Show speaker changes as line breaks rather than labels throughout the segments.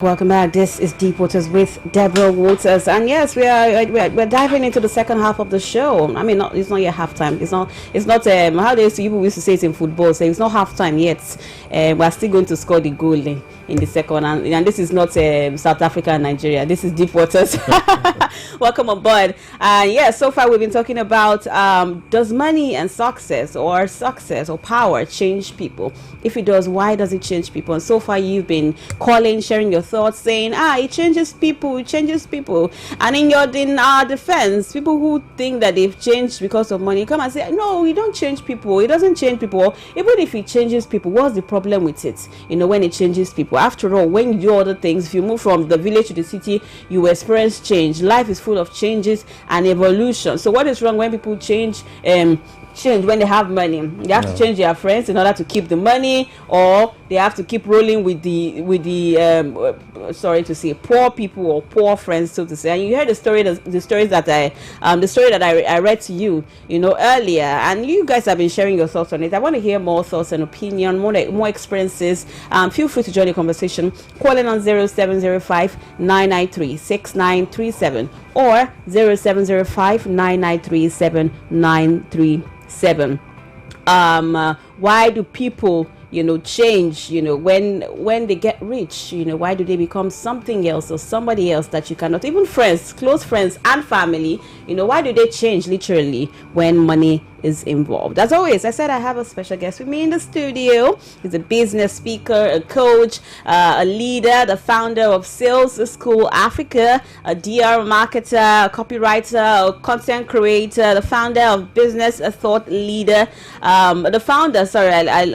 Welcome back. This is Deep Waters with Deborah Waters, and yes, we're diving into the second half of the show. I mean, it's not yet halftime. It's not. How they people used to say it in football. So it's not halftime yet. We're still going to score the goal in the second, and this is not South Africa and Nigeria. This is Deep Waters. Welcome aboard. So far we've been talking about does money and success or power change people? If it does, why does it change people? And so far you've been calling, sharing your thoughts, saying it changes people. And in our defense, people who think that they've changed because of money come and say, no, you don't change people. It doesn't change people. Even if it changes people, what's the problem with it? When it changes people, after all, when you do other things, if you move from the village to the city, you experience change. Life is full of changes and evolution. So what is wrong when people change when they have money? They have to change their friends in order to keep the money, or they have to keep rolling with the poor people or poor friends, so to say. And you heard the story that I read to you earlier, and you guys have been sharing your thoughts on it. I want to hear more thoughts and opinion, more experiences. Feel free to join the conversation, calling on 0705 993 6937 or 0705 993 7937. Why do people change when they get rich? Why do they become something else or somebody else that you cannot, even friends, close friends and family, why do they change literally when money is involved? As always, I said I have a special guest with me in the studio. He's a business speaker, a coach, a leader, the founder of Sales School Africa, a DR marketer, a copywriter, a content creator, the founder of Business Thought Leader, I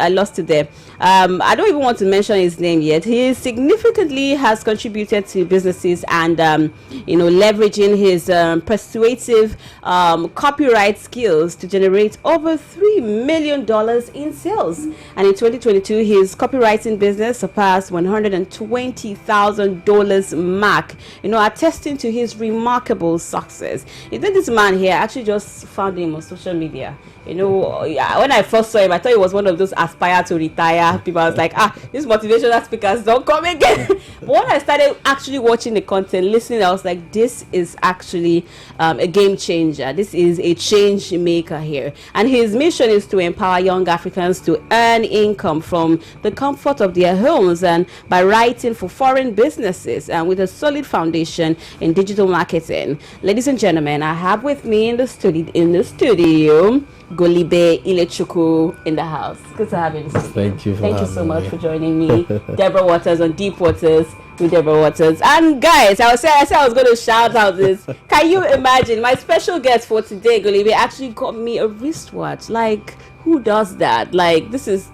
lost it there. I don't even want to mention his name yet. He significantly has contributed to businesses and leveraging his persuasive copyright skills to generate over $3 million in sales. And in 2022, his copywriting business surpassed $120,000 mark, attesting to his remarkable success. This man here, I actually just found him on social media. When I first saw him, I thought he was one of those aspire to retire people. I was like, these motivational speakers don't come again. But when I started actually watching the content, listening, I was like, this is actually a game changer. This is a change maker here. And his mission is to empower young Africans to earn income from the comfort of their homes and by writing for foreign businesses and with a solid foundation in digital marketing. Ladies and gentlemen, I have with me in the studio Golibe Ilechukwu in the house. Good to have you.
Thank you
so much for joining me. Deborah Waters on Deep Waters with Deborah Waters. And guys, I said I was going to shout out this. Can you imagine? My special guest for today, Golibe, actually got me a wristwatch. Like, who does that? Like, this is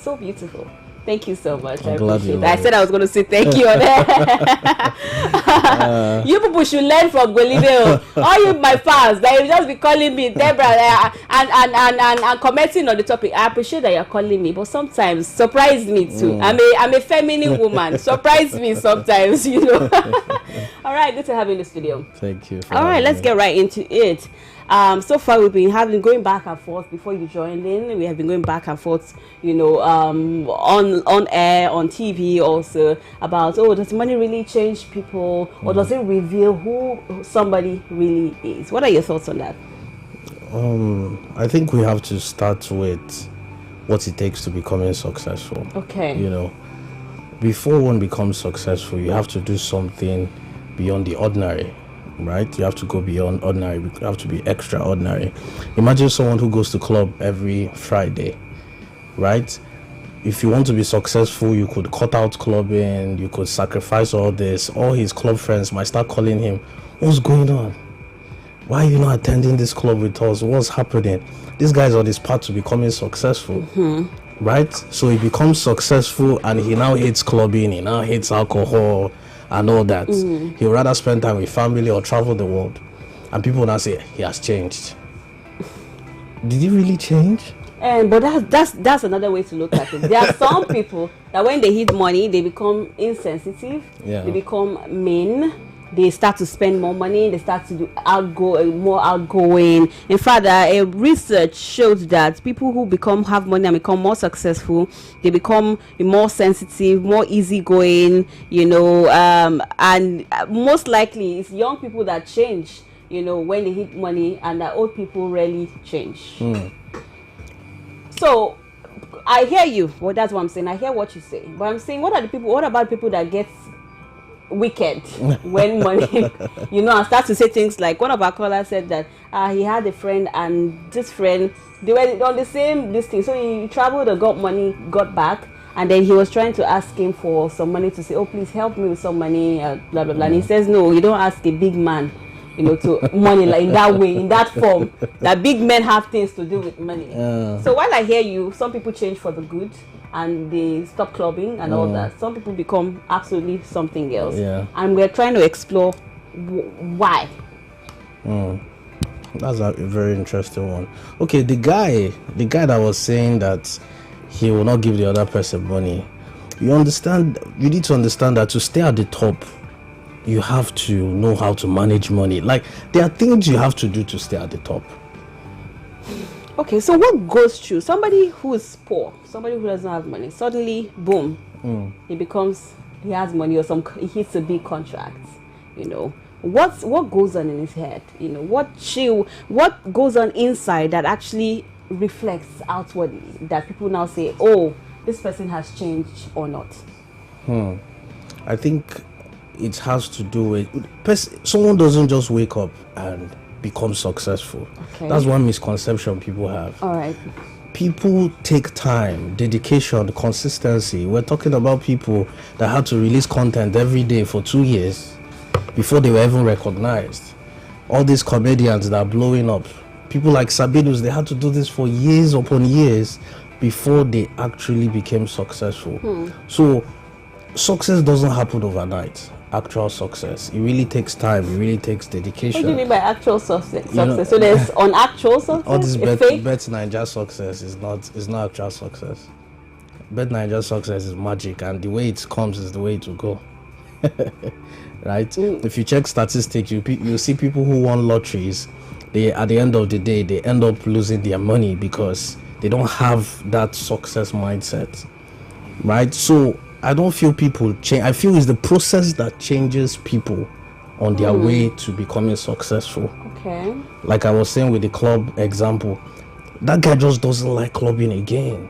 so beautiful. Thank you so much. I appreciate it. I said I was going to say thank you on there. You people should learn from Golibe. All you my fans, they will just be calling me Deborah and commenting on the topic. I appreciate that you're calling me, but sometimes surprise me too. I'm a feminine woman. Surprise me sometimes, All right, good to have you in the studio.
Thank you.
All right, let's get right into it. So far we've been going back and forth before you joined in. We have been going back and forth, on air, on TV also about, does money really change people, or does it reveal who somebody really is? What are your thoughts on that?
I think we have to start with what it takes to becoming successful.
Okay.
Before one becomes successful, you have to do something beyond the ordinary. Right, you have to go beyond ordinary. You have to be extraordinary. Imagine someone who goes to club every Friday, right? If you want to be successful, you could cut out clubbing, you could sacrifice all this. All his club friends might start calling him, what's going on? Why are you not attending this club with us? What's happening? This guy's on his path to becoming successful. Right? So he becomes successful and he now hates clubbing, he now hates alcohol and all that. He would rather spend time with family or travel the world. And people now say, he has changed. Did he really change?
But that's another way to look at it. There are some people that when they hit money, they become insensitive, they become mean, they start to spend more money, they start to do more outgoing. In fact, a research shows that people who have money and become more successful, they become more sensitive, more easygoing, and most likely it's young people that change, when they hit money, and that old people rarely change. So I hear you. Well, that's what I'm saying. I hear what you say, but I'm saying, what about people that get wicked when money, and start to say things like, one of our callers said that he had a friend, and this friend, they were on the same this thing, so he traveled and got money, got back, and then he was trying to ask him for some money, to say, oh, please help me with some money, blah blah blah. And he says, no, you don't ask a big man to money like in that way, in that form, that big men have things to do with money. So while I hear you, some people change for the good and they stop clubbing and all that. Some people become absolutely something else. And we're trying to explore why.
That's a very interesting one. Okay, the guy that was saying that he will not give the other person money, you need to understand that to stay at the top, you have to know how to manage money. Like, there are things you have to do to stay at the top.
Okay, so what goes through somebody who is poor, somebody who doesn't have money, suddenly, boom, he has money, or he hits a big contract, what goes on in his head, what goes on inside that actually reflects outwardly, that people now say, oh, this person has changed or not?
I think it has to do with someone doesn't just wake up and become successful. Okay. That's one misconception people have.
All right.
People take time, dedication, consistency. We're talking about people that had to release content every day for 2 years before they were even recognized. All these comedians that are blowing up, people like Sabinus, they had to do this for years upon years before they actually became successful. So success doesn't happen overnight. Actual success, it really takes time, it really takes dedication.
What do you mean by actual success? So there's unnatural success?
All this Bet Niger success is not actual success. Bet Niger success is magic, and the way it comes is the way it will go. Right? If you check statistics, you see people who won lotteries, they, at the end of the day, they end up losing their money because they don't have that success mindset. Right? So I don't feel people change. I feel it's the process that changes people on their way to becoming successful.
Okay.
Like I was saying with the club example, that guy just doesn't like clubbing again.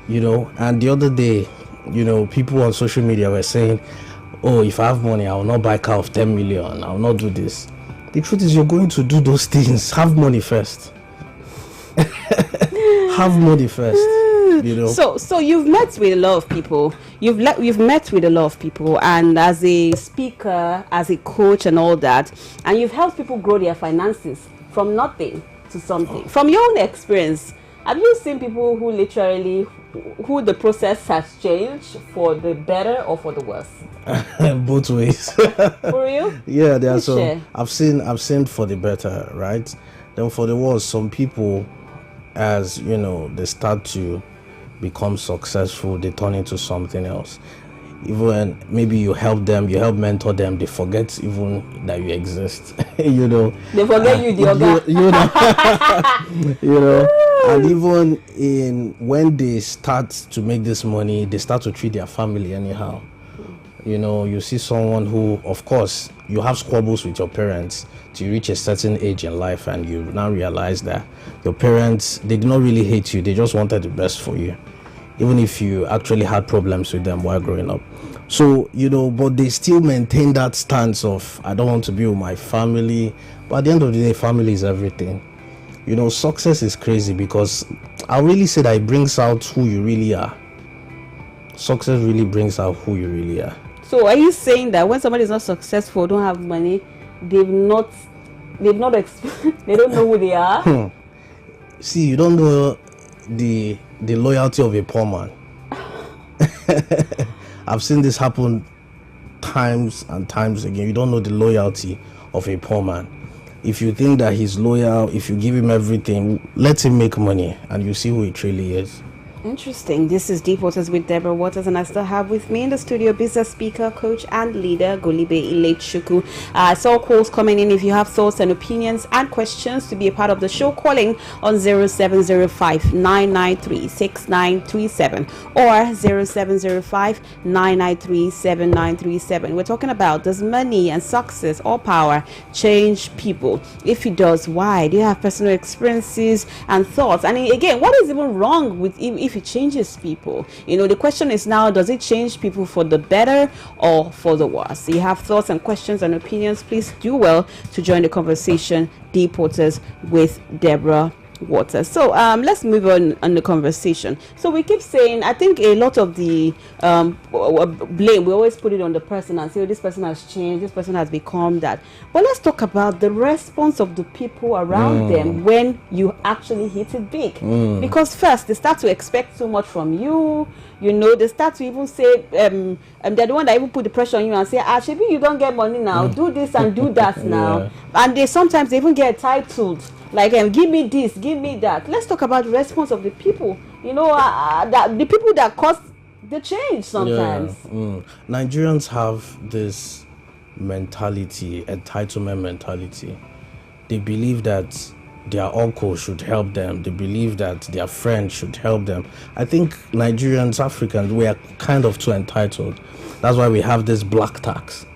And the other day, people on social media were saying, oh, if I have money, I will not buy a car of 10 million. I will not do this. The truth is, you're going to do those things. Have money first. Have money first.
So you've met with a lot of people. You've met with a lot of people, and as a speaker, as a coach, and all that, and you've helped people grow their finances from nothing to something. From your own experience, have you seen people who the process has changed for the better or for the worse?
Both ways.
For real?
Yeah, there are some. I've seen for the better, right? Then for the worse, some people, as they start to become successful, they turn into something else. Even maybe you help mentor them, they forget even that you exist. They
forget you, the
and even when they start to make this money, they start to treat their family anyhow. You see someone who, of course, you have squabbles with your parents till you reach a certain age in life, and you now realize that your parents, they did not really hate you, they just wanted the best for you, even if you actually had problems with them while growing up. So, but they still maintain that stance of, I don't want to be with my family. But at the end of the day, family is everything. Success is crazy because I really say that it brings out who you really are. Success really brings out who you really are.
So are you saying that when somebody is not successful, don't have money, they don't know who they are?
See, you don't know the loyalty of a poor man. I've seen this happen times and times again. You don't know the loyalty of a poor man. If you think that he's loyal, if you give him everything, let him make money and you see who he truly is.
Interesting. This is Deep Waters with Deborah Waters, and I still have with me in the studio business speaker, coach, and leader Golibe Ilechukwu. I saw calls coming in. If you have thoughts and opinions and questions to be a part of the show, calling on 0705 993 6937 or 0705 993 7937. We're talking about, does money and success or power change people? If it does, why? Do you have personal experiences and thoughts? And again, what is even wrong with if it changes people? The question is now, does it change people for the better or for the worse? You have thoughts and questions and opinions, please do well to join the conversation. Deep Waters with Deborah Waters. So let's move on the conversation. So we keep saying, I think a lot of the blame, we always put it on the person and say, oh, this person has changed, this person has become that. But let's talk about the response of the people around them when you actually hit it big. Because first, they start to expect so much from you. They start to even say, they're the one that even put the pressure on you and say, Shebi, you don't get money now, do this and do that now. And they sometimes even get entitled. Like, give me this, give me that. Let's talk about the response of the people. That the people that cause the change sometimes.
Nigerians have this mentality, entitlement mentality. They believe that their uncle should help them. They believe that their friend should help them. I think Nigerians, Africans, we are kind of too entitled. That's why we have this black tax,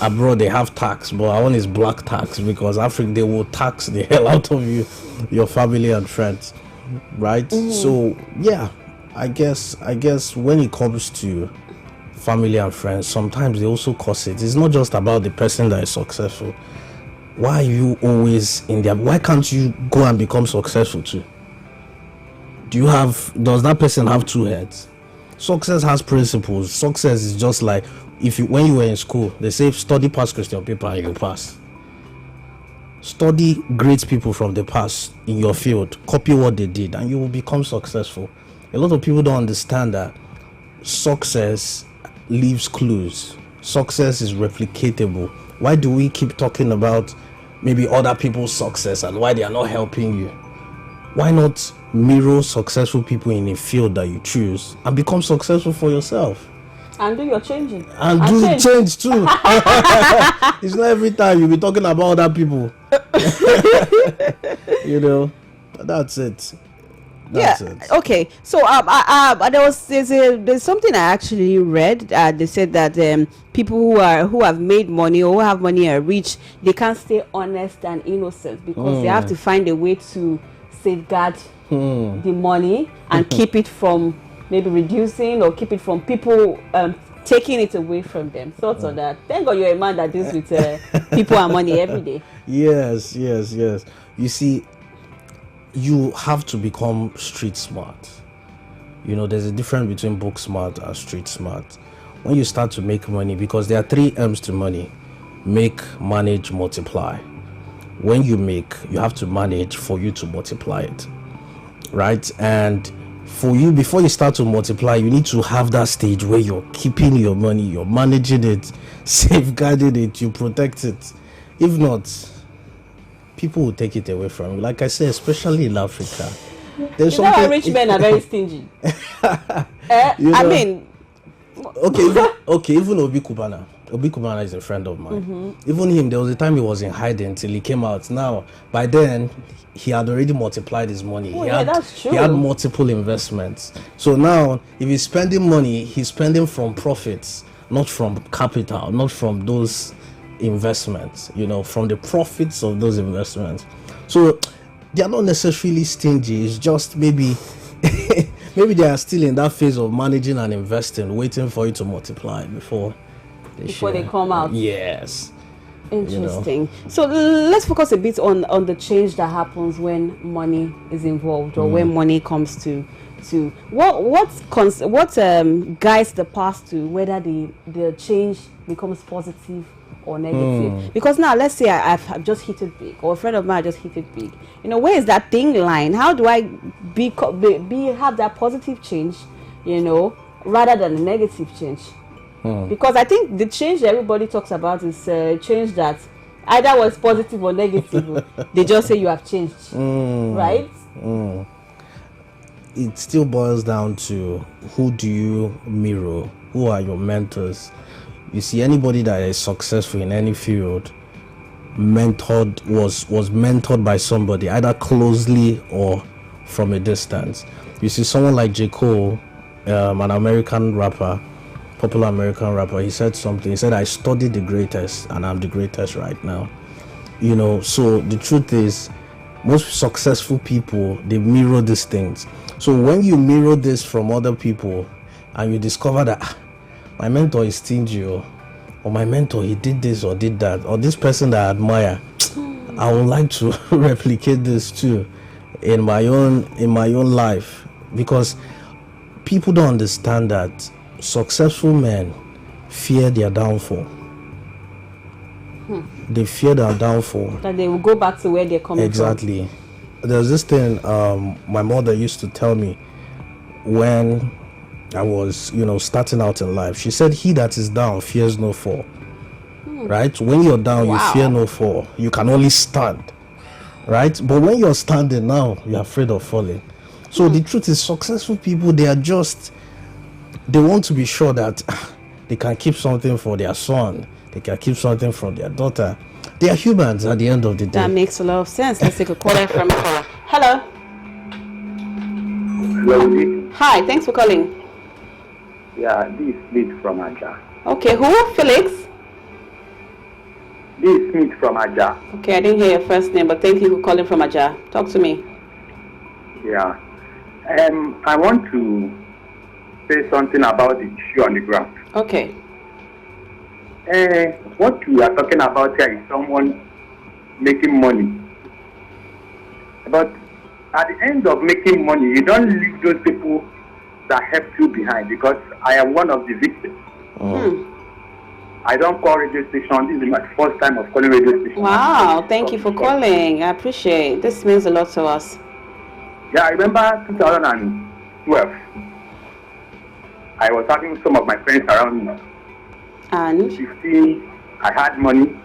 Abroad they have tax, but our own is black tax, because Africa, they will tax the hell out of you, your family and friends, right? So yeah, I guess when it comes to family and friends, sometimes they also cause it. It's not just about the person that is successful. Why are you always in there? Why can't you go and become successful too? Does that person have two heads? Success has principles. Success is just like, when you were in school, they say study past question paper and you pass. Study great people from the past in your field, copy what they did, and you will become successful. A lot of people don't understand that success leaves clues. Success is replicatable. Why do we keep talking about maybe other people's success and why they are not helping you? Why not mirror successful people in a field that you choose and become successful for yourself?
And do your changing.
And do change too. It's not every time you'll be talking about other people. That's it. That's it.
Okay. So there's something I actually read. They said that people who have made money or who have money are rich, they can't stay honest and innocent because they have to find a way to safeguard the money and keep it from maybe reducing or keep it from people taking it away from them. Thoughts on that? Thank God you're a man that deals with people and money every day.
Yes. You see, you have to become street smart. There's a difference between book smart and street smart. When you start to make money, because there are 3 M's to money: make, manage, multiply. When you make, you have to manage for you to multiply it, right? And for you, before you start to multiply, you need to have that stage where you're keeping your money, you're managing it, safeguarding it, you protect it. If not, people will take it away from you. Like I said, especially in Africa, there's
something. Rich men are very stingy. I mean,
okay. Even Obi Kubana is a friend of mine. Even him, there was a time he was in hiding till he came out. Now, by then, he had already multiplied his money.
That's true.
He had multiple investments. So now, if he's spending money, he's spending from profits, not from capital, not from those investments, from the profits of those investments. So they are not necessarily stingy. It's just maybe they are still in that phase of managing and investing, waiting for it to multiply before they
come out.
Yes.
Interesting. So let's focus a bit on the change that happens when money is involved, or when money comes to what guides the path to whether the change becomes positive or negative. Because now, let's say I've just hit it big, or a friend of mine just hit it big. Where is that thin line? How do I have that positive change, rather than a negative change? Because I think the change that everybody talks about is change that either was positive or negative. They just say you have changed, right?
it still boils down to who do you mirror? Who are your mentors? You see, anybody that is successful in any field was mentored by somebody, either closely or from a distance. You see, someone like J. Cole, an American rapper, popular American rapper, he said something. He said, I studied the greatest and I'm the greatest right now. You know, so the truth is, most successful people, they mirror these things. So when you mirror this from other people and you discover that my mentor is stingy, or my mentor, he did this or did that, or this person that I admire, I would like to replicate this too in my own life. Because people don't understand that successful men fear their downfall. They fear their downfall.
That they will go back to where they're coming from.
Exactly. There's this thing my mother used to tell me when I was, starting out in life. She said, he that is down fears no fall. Right? When you're down, you fear no fall. You can only stand. Right? But when you're standing now, you're afraid of falling. So the truth is, successful people, they want to be sure that they can keep something for their son. They can keep something from their daughter. They are humans at the end of the day.
That makes a lot of sense. Let's take a caller from caller. Hello.
Hello.
Hi, thanks for calling.
Yeah, this is Smith from Aja.
Okay, who? Felix?
This is Smith from Aja.
Okay, I didn't hear your first name, but thank you for calling from Aja. Talk to me.
Yeah. I want to say something about the issue on the ground.
Okay.
What we are talking about here is someone making money. But at the end of making money, you don't leave those people that helped you behind, because I am one of the victims. I don't call radio station. This is my first time of calling radio station.
Wow, thank you for calling. I appreciate it. This means a lot to us.
Yeah, I remember 2012. I was having some of my friends around me.
And?
15, I had money.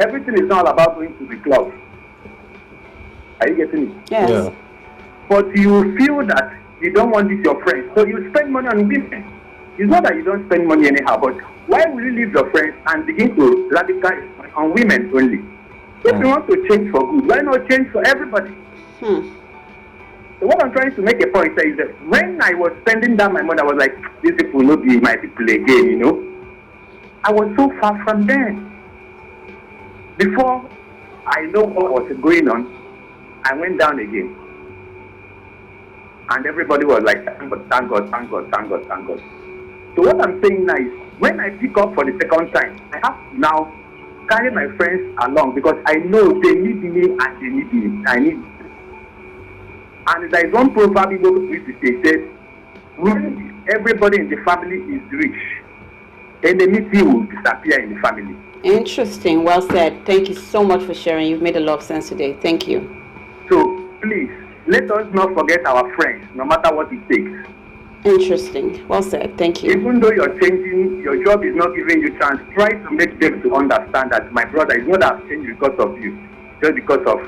Everything is not about going to the club. Are you getting it?
Yes.
Yeah.
But you feel that you don't want this your friend, so you spend money on women. It's not that you don't spend money anyhow, but why will you leave your friends and begin to radicalize on women only? If you want to change for good, why not change for everybody? So what I'm trying to make a point is that when I was spending down my money, I was like, these people will not be my people again, I was so far from them. Before I know what was going on, I went down again. And everybody was like, thank God, thank God, thank God, thank God, thank God. So what I'm saying now is, when I pick up for the second time, I have to now carry my friends along, because I know they need me and they need me. I need them. And there is one proverb people used to say, says, when everybody in the family is rich, enmity will disappear in the family.
Interesting. Well said. Thank you so much for sharing. You've made a lot of sense today. Thank you.
So please, let us not forget our friends, no matter what it takes.
Interesting. Well said. Thank you.
Even though you're changing, your job is not giving you chance, try to make them to understand that, my brother, is not that I've changed because of you, just because of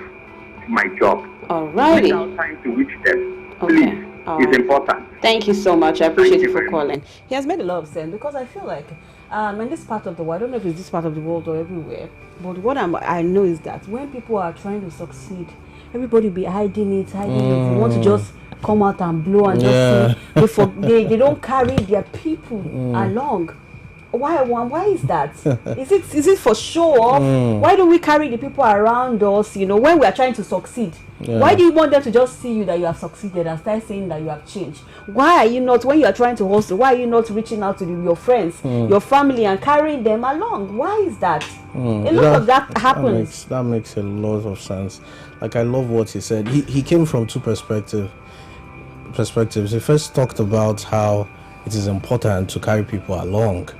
my job.
Alrighty.
Without time to reach them. Please. It's important.
Thank you so much. I appreciate you for calling. He has made a lot of sense, because I feel like in this part of the world, I don't know if it's this part of the world or everywhere, but what I know is that when people are trying to succeed, everybody be hiding it. They want to just come out and blow and just see. They don't carry their people along. Why is that? Is it for show off? Why don't we carry the people around us, when we are trying to succeed? Why do you want them to just see you that you have succeeded and start saying that you have changed? Why are you not, when you are trying to hustle, why are you not reaching out to your friends, your family, and carrying them along? Why is that? A lot of that happens.
That makes a lot of sense. Like, I love what he said. He came from two perspectives. He first talked about how it is important to carry people along.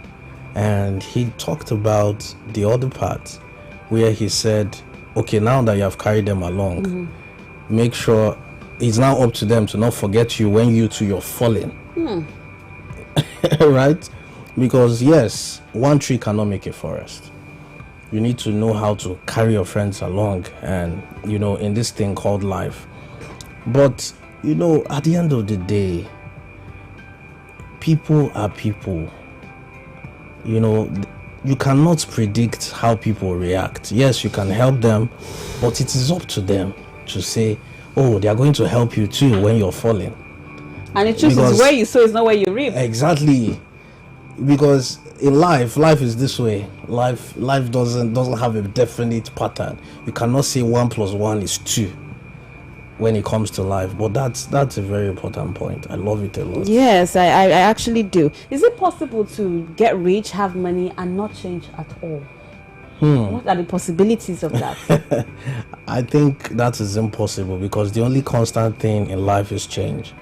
And he talked about the other part where he said, okay, now that you have carried them along, make sure it's now up to them to not forget you when you're falling. Right? Because yes, one tree cannot make a forest. You need to know how to carry your friends along, and in this thing called life. But You know, at the end of the day, people are people. You know, you cannot predict how people react. Yes, you can help them, but it is up to them to say, oh, they are going to help you too when you're falling.
And it chooses where you sow is not where you reap.
Exactly. Because in life is this way. Life doesn't have a definite pattern. You cannot say 1 + 1 is 2 when it comes to life. But that's a very important point. I love it a lot.
Yes, I actually do. Is it possible to get rich, have money, and not change at all? What are the possibilities of that?
I think that is impossible, because the only constant thing in life is change.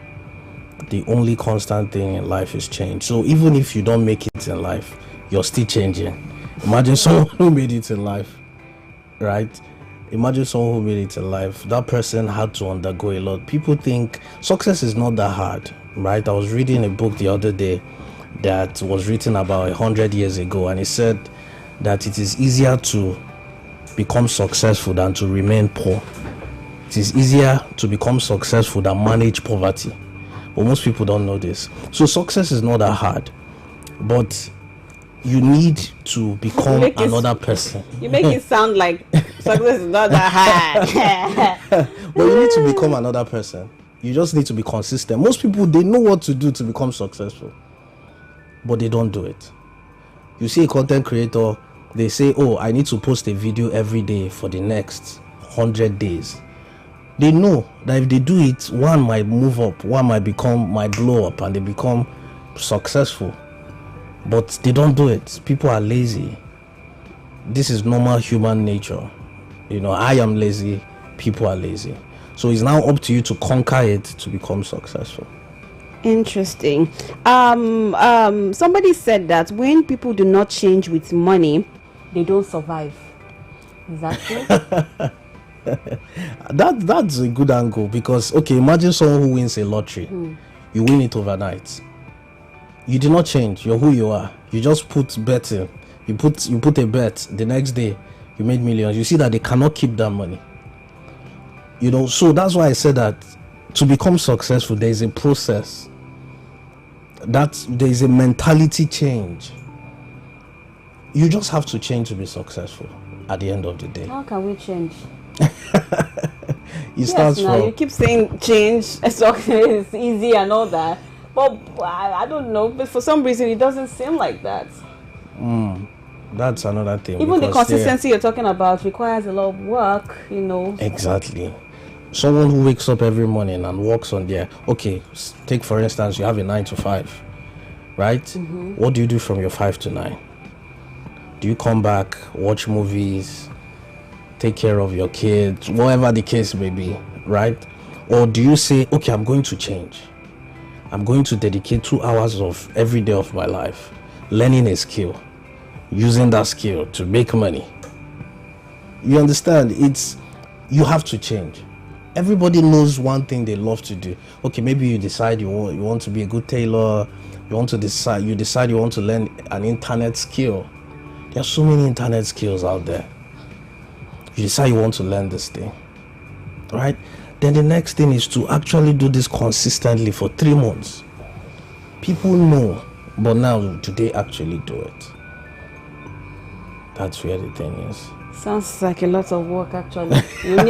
The only constant thing in life is change. So even if you don't make it in life, you're still changing. Imagine someone who made it in life, right? Imagine someone who made it in life. That person had to undergo a lot. People think success is not that hard, right? I was reading a book the other day that was written about 100 years ago, and it said that it is easier to become successful than to remain poor. It is easier to become successful than manage poverty. But most people don't know this. So success is not that hard, but you need to become another person.
You make it sound like success is not that hard.
But you need to become another person. You just need to be consistent. Most people, they know what to do to become successful, but they don't do it. You see a content creator, they say, oh, I need to post a video every day for the next 100 days. They know that if they do it, one might move up, one might blow up, and they become successful. But they don't do it. People are lazy. This is normal human nature. You know, I am lazy, people are lazy. So it's now up to you to conquer it to become successful.
Interesting. Somebody said that when people do not change with money, they don't survive. Is that true?
That's a good angle, because okay, imagine someone who wins a lottery. You win it overnight. You did not change. You're who you are. You just put bet in. You put a bet. The next day you made millions. You see that they cannot keep that money. You know, so that's why I said that to become successful, there is a process. That there is a mentality change. You just have to change to be successful at the end of the day.
How can we change?
You
keep saying change, it's easy and all that, but I don't know, but for some reason it doesn't seem like that.
That's another thing.
Even the consistency you're talking about requires a lot of work, you know.
Exactly. Someone who wakes up every morning and works on their, okay, take for instance, you have a 9 to 5, right? What do you do from your 5 to 9? Do you come back, watch movies, take care of your kids, whatever the case may be, right? Or do you say, okay, I'm going to change. I'm going to dedicate 2 hours of every day of my life learning a skill, using that skill to make money. You understand? You have to change. Everybody knows one thing they love to do. Okay, maybe you decide you want to be a good tailor. You decide you want to learn an internet skill. There are so many internet skills out there. You decide you want to learn this thing, right? Then the next thing is to actually do this consistently for 3 months. People know, but now do they actually do it? That's where the thing is.
Sounds like a lot of work, actually. You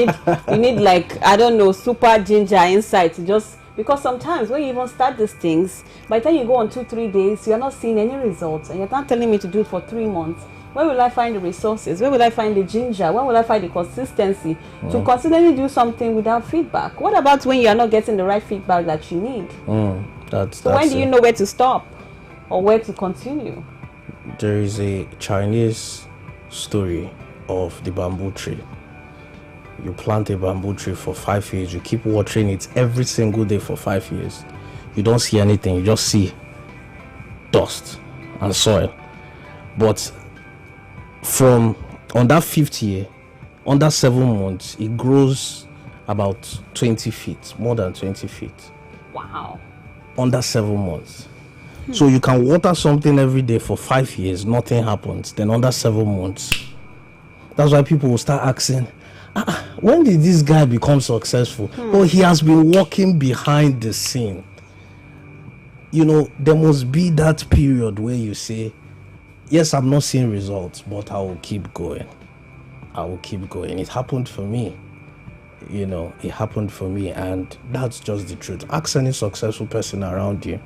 need like, I don't know, super ginger insight to just, because sometimes when you even start these things, by the time you go on 2-3 days, you're not seeing any results, and you're not telling me to do it for 3 months. Where will I find the resources? Where will I find the ginger? Where will I find the consistency to consistently do something without feedback? What about when you are not getting the right feedback that you need? So when do you know where to stop or where to continue?
There is a Chinese story of the bamboo tree. You plant a bamboo tree for 5 years. You keep watering it every single day for 5 years. You don't see anything. You just see dust and soil. But on that 5th year, under 7 months, it grows about 20 feet, more than 20 feet.
Wow.
Under 7 months. So you can water something every day for 5 years, nothing happens. Then under 7 months. That's why people will start asking, when did this guy become successful? Oh, he has been working behind the scene. There must be that period where you say, yes, I'm not seeing results, but I will keep going. It happened for me. It happened for me, and that's just the truth. Ask any successful person around you,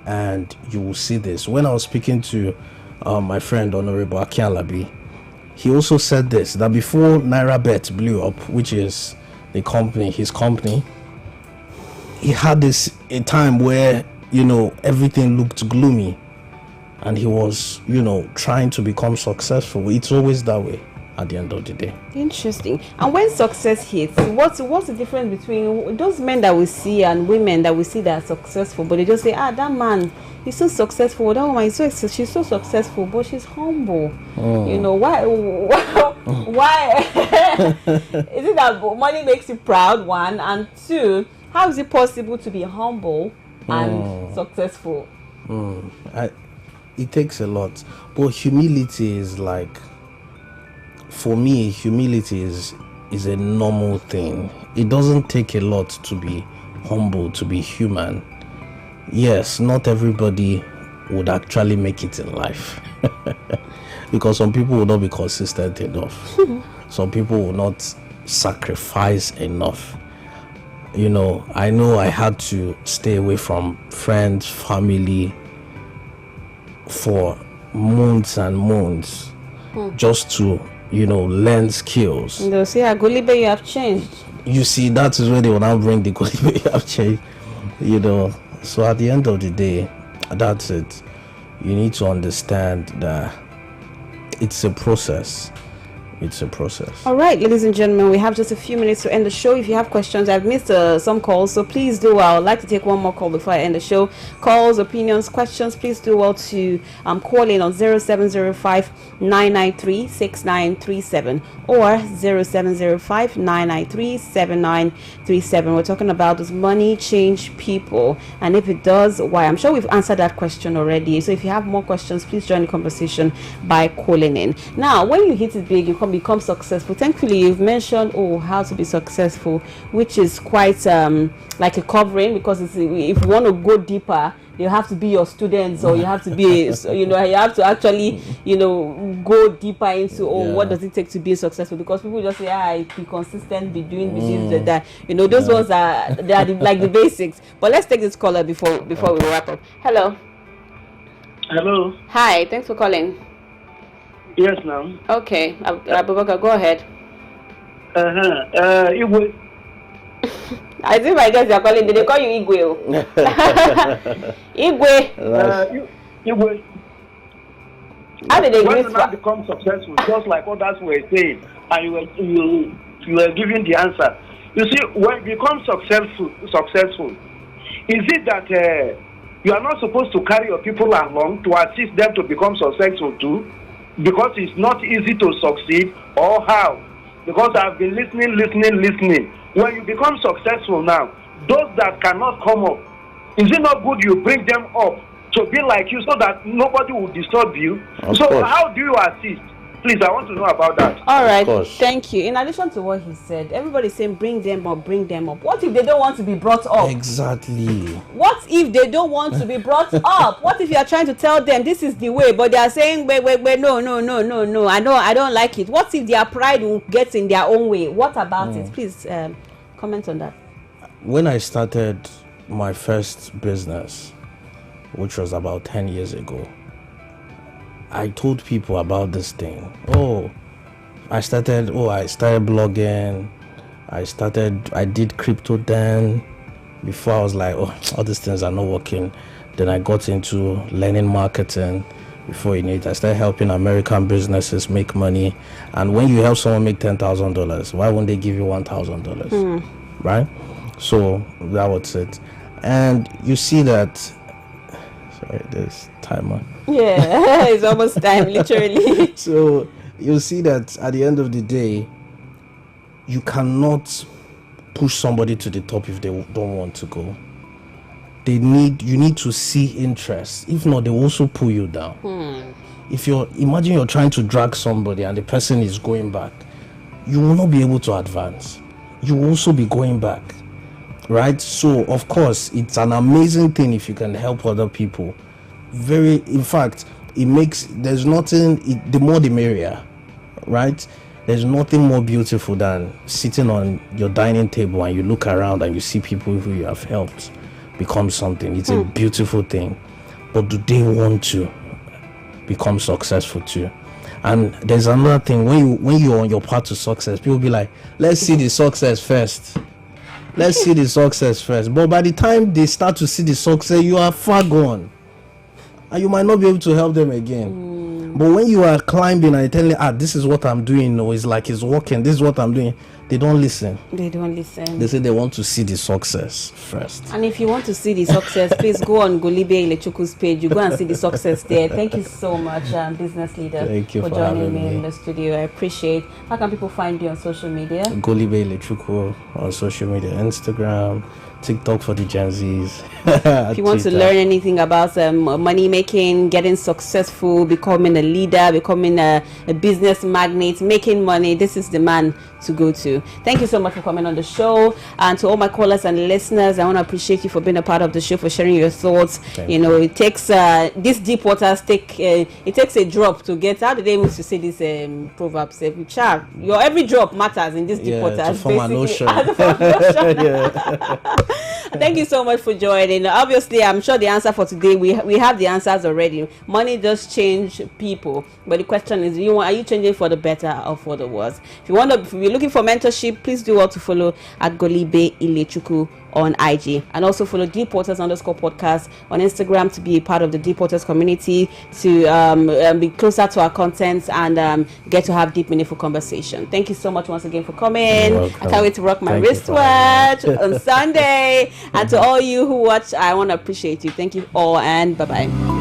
and you will see this. When I was speaking to my friend Honorable Akialabi, he also said this, that before NairaBet blew up, which is his company, he had a time where everything looked gloomy, and he was trying to become successful. It's always that way at the end of the day.
Interesting. And when success hits, what's the difference between those men that we see and women that we see that are successful, but they just say, that man, he's so successful, that woman she's so successful, but she's humble. Why is it that money makes you proud, one, and two, how is it possible to be humble and successful?
It takes a lot, but humility is like, for me, humility is a normal thing. It doesn't take a lot to be humble, to be human. Yes, not everybody would actually make it in life because some people will not be consistent enough. Some people will not sacrifice enough. I know I had to stay away from friends, family for months and months just to learn skills.
They'll say, Golibe, you have changed.
You see, that is where they will now bring the Golibe, you have changed. So at the end of the day, that's it. You need to understand that it's a process. All right, ladies and gentlemen, we have just a few minutes to end the show. If you have questions, I've missed some calls, so please do well. I would like to take one more call before I end the show. Calls, opinions, questions, please do well to call in on 0705-993-6937 or 0705-993-7937. We're talking about, does money change people? And if it does, why? I'm sure we've answered that question already. So if you have more questions, please join the conversation by calling in. Now, when you hit it big, you can become successful. Thankfully, you've mentioned how to be successful, which is quite like a covering, because if you want to go deeper, you have to be your students, or you have to be you have to actually go deeper into what does it take to be successful, because people just say, be consistent, be doing this, that, those ones they are like the basics. But let's take this caller before we wrap up. Hello. Hi, thanks for calling.
Yes, ma'am.
Okay, Abubakar, go ahead.
Igwe.
I think I guess you're calling. Did they call you Igwe? Igwe.
Igwe.
How did they
when you become successful, just like others were saying, and you were giving the answer. You see, when you become successful, is it that you are not supposed to carry your people along to assist them to become successful too? Because it's not easy to succeed, or how? Because I've been listening. When you become successful now, those that cannot come up, is it not good you bring them up to be like you so that nobody will disturb you? How do you assist? Please, I want to know about that.
All right, thank you. In addition to what he said, everybody's saying bring them up. What if they don't want to be brought up?
Exactly.
What if they don't want to be brought up? What if you are trying to tell them this is the way, but they are saying, wait, no, I don't like it. What if their pride will get in their own way? What about it? Please comment on that.
When I started my first business, which was about 10 years ago, I told people about this thing. I started blogging. I did crypto then. Before I was like, all these things are not working. Then I got into learning marketing. Before you know it, I started helping American businesses make money. And when you help someone make $10,000, why won't they give you $1,000? Right? So that was it. And you see that, sorry, there's timer.
Yeah, it's almost time, literally.
So you see that at the end of the day, you cannot push somebody to the top if they don't want to go. You need to see interest. If not, they will also pull you down. Imagine you're trying to drag somebody and the person is going back, you will not be able to advance. You will also be going back, right? So of course it's an amazing thing if you can help other people. In fact, there's nothing, the more the merrier, right? There's nothing more beautiful than sitting on your dining table and you look around and you see people who you have helped become something. It's a beautiful thing. But do they want to become successful too? And there's another thing, when you're on your path to success, people be like, let's see the success first. Let's see the success first. But by the time they start to see the success, you are far gone. And you might not be able to help them again. But when you are climbing and telling, this is what I'm doing, or it's like it's working, this is what I'm doing, they don't listen. They say they want to see the success first.
And if you want to see the success, please go on Golibe Ilechukwu's page. You go and see the success there. Thank you so much, business leader,
Thank you for
joining
having
me in the studio. I appreciate. How can people find you on social media?
Golibe Ilechukwu on social media, Instagram, TikTok for the Gen Zs.
If you want to learn anything about money making, getting successful, becoming a leader, becoming a business magnate, making money, this is the man to go to. Thank you so much for coming on the show. And to all my callers and listeners, I want to appreciate you for being a part of the show, for sharing your thoughts. It takes these deep waters it takes a drop to get. How do they used to say this proverb? Say, your every drop matters in this deep waters.
To form an ocean.
Thank you so much for joining. Obviously, I'm sure the answer for today, we have the answers already. Money does change people, but the question is, are you changing for the better or for the worse? If you're looking for mentorship, please do well to follow at Golibe Ilechukwu on IG, and also follow Deep Waters _podcast on Instagram to be a part of the Deep Waters community, to be closer to our content and get to have deep, meaningful conversation. Thank you so much once again for coming. I can't wait to rock my wristwatch on Sunday. And to all you who watch, I want to appreciate you. Thank you all, and bye-bye.